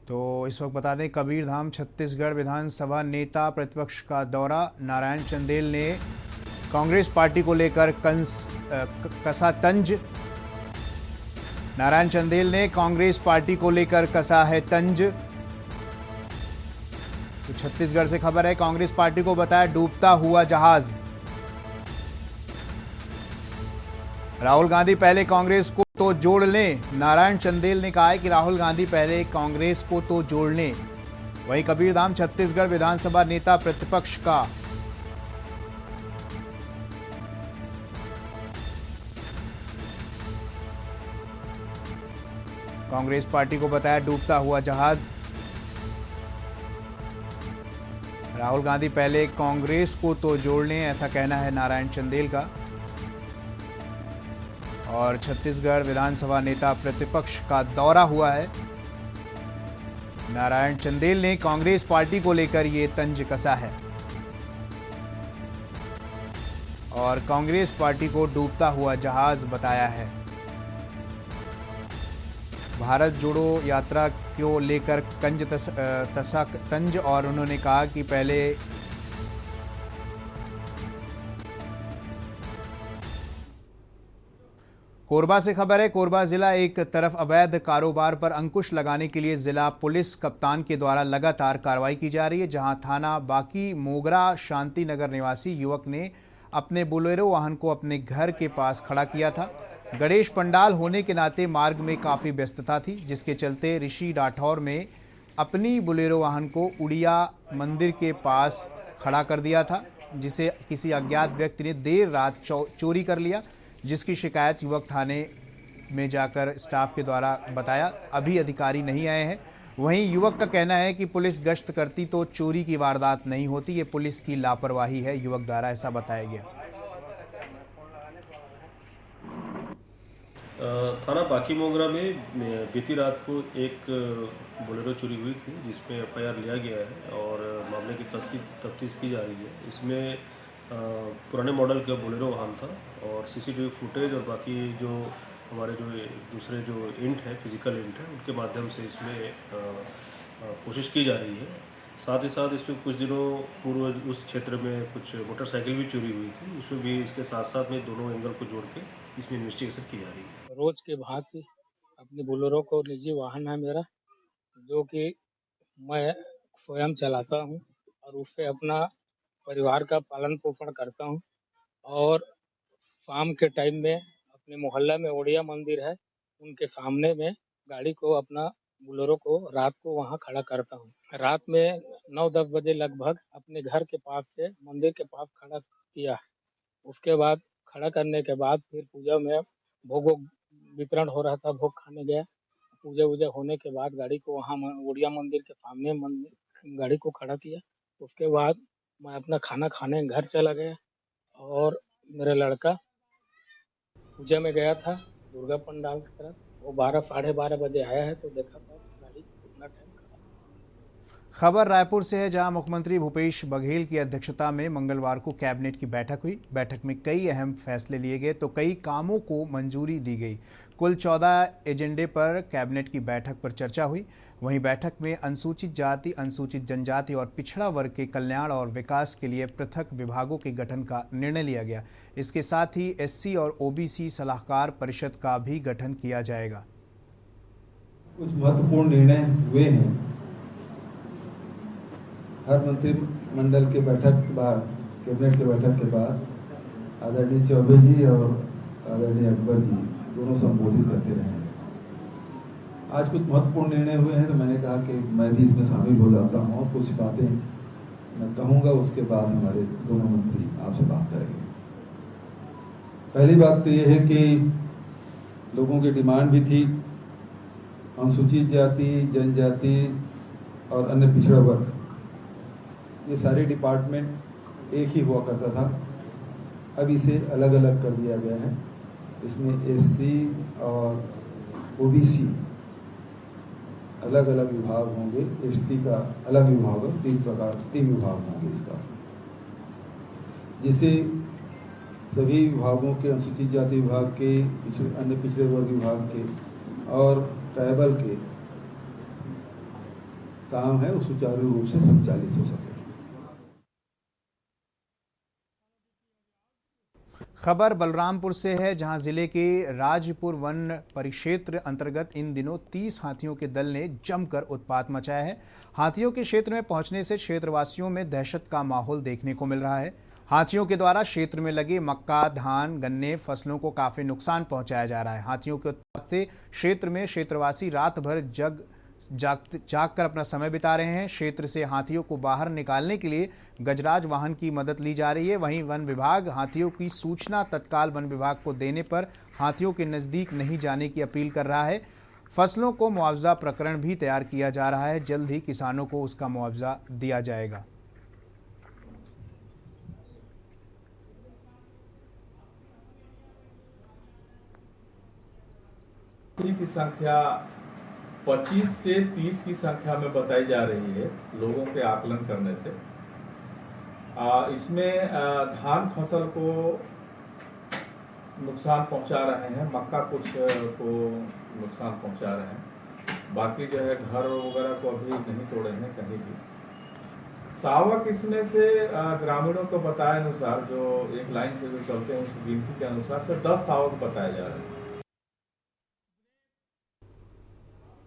तो इस वक्त बता दें, कबीरधाम छत्तीसगढ़ विधानसभा नेता प्रतिपक्ष का दौरा। नारायण चंदेल ने कांग्रेस पार्टी को लेकर कसा तंज। नारायण चंदेल ने कांग्रेस पार्टी को लेकर कसा है तंज। तो छत्तीसगढ़ से खबर है, कांग्रेस पार्टी को बताया डूबता हुआ जहाज। राहुल गांधी पहले कांग्रेस को तो जोड़ लें। नारायण चंदेल ने कहा है कि राहुल गांधी पहले कांग्रेस को तो जोड़ लें। वहीं कबीरधाम छत्तीसगढ़ विधानसभा नेता प्रतिपक्ष का कांग्रेस पार्टी को बताया डूबता हुआ जहाज। राहुल गांधी पहले कांग्रेस को तो जोड़ लें, ऐसा कहना है नारायण चंदेल का। और छत्तीसगढ़ विधानसभा नेता प्रतिपक्ष का दौरा हुआ है। नारायण चंदेल ने कांग्रेस पार्टी को लेकर ये तंज कसा है और कांग्रेस पार्टी को डूबता हुआ जहाज बताया है। भारत जोड़ो यात्रा को लेकर तंज और उन्होंने कहा कि पहले कोरबा से खबर है, कोरबा जिला एक तरफ अवैध कारोबार पर अंकुश लगाने के लिए जिला पुलिस कप्तान के द्वारा लगातार कार्रवाई की जा रही है। जहां थाना बाकी मोगरा शांति नगर निवासी युवक ने अपने बोलेरो वाहन को अपने घर के पास खड़ा किया था। गणेश पंडाल होने के नाते मार्ग में काफ़ी व्यस्तता थी, जिसके चलते ऋषि राठौर में अपनी बोलेरो वाहन को उड़िया मंदिर के पास खड़ा कर दिया था, जिसे किसी अज्ञात व्यक्ति ने देर रात चोरी कर लिया, जिसकी शिकायत युवक थाने में जाकर स्टाफ के द्वारा बताया। अभी अधिकारी नहीं आए हैं। वहीं युवक का कहना है कि पुलिस गश्त करती तो चोरी की वारदात नहीं होती, ये पुलिस की लापरवाही है, युवक द्वारा ऐसा बताया गया। थाना बाकी मोगरा में बीती रात को एक बोलेरो चोरी हुई थी, जिसमें एफआईआर लिया गया है और मामले की तफ्तीश की जा रही है। इसमें पुराने मॉडल का बोलेरो वाहन था और सीसीटीवी फुटेज और बाकी जो हमारे जो दूसरे जो इंट है, फिजिकल इंट है, उनके माध्यम से इसमें कोशिश की जा रही है। साथ ही साथ इसमें कुछ दिनों पूर्व उस क्षेत्र में कुछ मोटरसाइकिल भी चोरी हुई थी, उसमें भी इसके साथ साथ में दोनों एंगल को जोड़ के इसमें इन्वेस्टिगेशन की जा रही है। रोज के भांति अपनी बोलेरो को निजी वाहन है मेरा, जो कि मैं स्वयं चलाता हूं और उससे अपना परिवार का पालन पोषण करता हूं। और शाम के टाइम में अपने मोहल्ला में ओड़िया मंदिर है, उनके सामने में गाड़ी को अपना बोलेरो को रात को वहां खड़ा करता हूं। रात में 9-10 बजे लगभग अपने घर के पास से मंदिर के पास खड़ा किया। उसके बाद खड़ा करने के बाद फिर पूजा में भोग वितरण हो रहा था, भोग खाने गया। पूजा वूजा होने के बाद गाड़ी को वहाँ ओड़िया मंदिर के सामने गाड़ी को खड़ा किया। उसके बाद मैं अपना खाना खाने घर चला गया और मेरा लड़का पूजा में गया था दुर्गा पंडाल की तरफ। वो 12-12:30 बजे आया है तो देखा था गाड़ी उतना टाइम खड़ा। खबर रायपुर से है, जहां मुख्यमंत्री भूपेश बघेल की अध्यक्षता में मंगलवार को कैबिनेट की बैठक हुई। बैठक में कई अहम फैसले लिए गए तो कई कामों को मंजूरी दी गई। कुल 14 एजेंडे पर कैबिनेट की बैठक पर चर्चा हुई। वहीं बैठक में अनुसूचित जाति, अनुसूचित जनजाति और पिछड़ा वर्ग के कल्याण और विकास के लिए पृथक विभागों के गठन का निर्णय लिया गया। इसके साथ ही एससी और ओबीसी सलाहकार परिषद का भी गठन किया जाएगा। कुछ महत्वपूर्ण निर्णय हुए हैं। हर मंत्रिमंडल के बैठक के बाद, कैबिनेट के बैठक के बाद आदरणीय चौबे जी और आदरणीय अकबर जी दोनों संबोधित करते रहे। आज कुछ महत्वपूर्ण निर्णय हुए हैं तो मैंने कहा कि मैं भी इसमें शामिल हो जाता हूँ और कुछ बातें मैं कहूँगा, उसके बाद हमारे दोनों मंत्री आपसे बात करेंगे। पहली बात तो ये है कि लोगों की डिमांड भी थी, अनुसूचित जाति, जनजाति और अन्य पिछड़ा वर्ग, ये सारे डिपार्टमेंट एक ही हुआ करता था, अब इसे अलग अलग कर दिया गया है। इसमें एससी और ओबीसी अलग अलग विभाग होंगे, एसटी का अलग विभाग होगा, 3 विभाग होंगे इसका, जिसे सभी विभागों के, अनुसूचित जाति विभाग के, अन्य पिछड़े वर्ग विभाग के और ट्राइबल के काम है वो सुचारू रूप से संचालित हो सके। खबर बलरामपुर से है, जहां जिले के राजपुर वन परिक्षेत्र अंतर्गत इन दिनों 30 हाथियों के दल ने जमकर उत्पात मचाया है। हाथियों के क्षेत्र में पहुंचने से क्षेत्रवासियों में दहशत का माहौल देखने को मिल रहा है। हाथियों के द्वारा क्षेत्र में लगे मक्का, धान, गन्ने फसलों को काफी नुकसान पहुंचाया जा रहा है। हाथियों के उत्पात से क्षेत्र में क्षेत्रवासी रात भर जागकर अपना समय बिता रहे हैं। क्षेत्र से हाथियों को बाहर निकालने के लिए गजराज वाहन की मदद ली जा रही है। वहीं वन विभाग हाथियों की सूचना तत्काल वन विभाग को देने पर हाथियों के नज़दीक नहीं जाने की अपील कर रहा है। फसलों को मुआवजा प्रकरण भी तैयार किया जा रहा है। जल्द ही किसानों को उसका मुआवजा दिया जाएगा। की संख्या 25 से 30 की संख्या में बताई जा रही है लोगों के आकलन करने से। इसमें धान फसल को नुकसान पहुंचा रहे हैं, मक्का कुछ को नुकसान पहुंचा रहे हैं, बाकी जो है घर वगैरह को अभी नहीं तोड़े हैं कहीं भी। सावक इसने से ग्रामीणों को बताए अनुसार, जो एक लाइन से जो चलते हैं उसकी गिनती के अनुसार से 10 सावक बताए जा रहे हैं।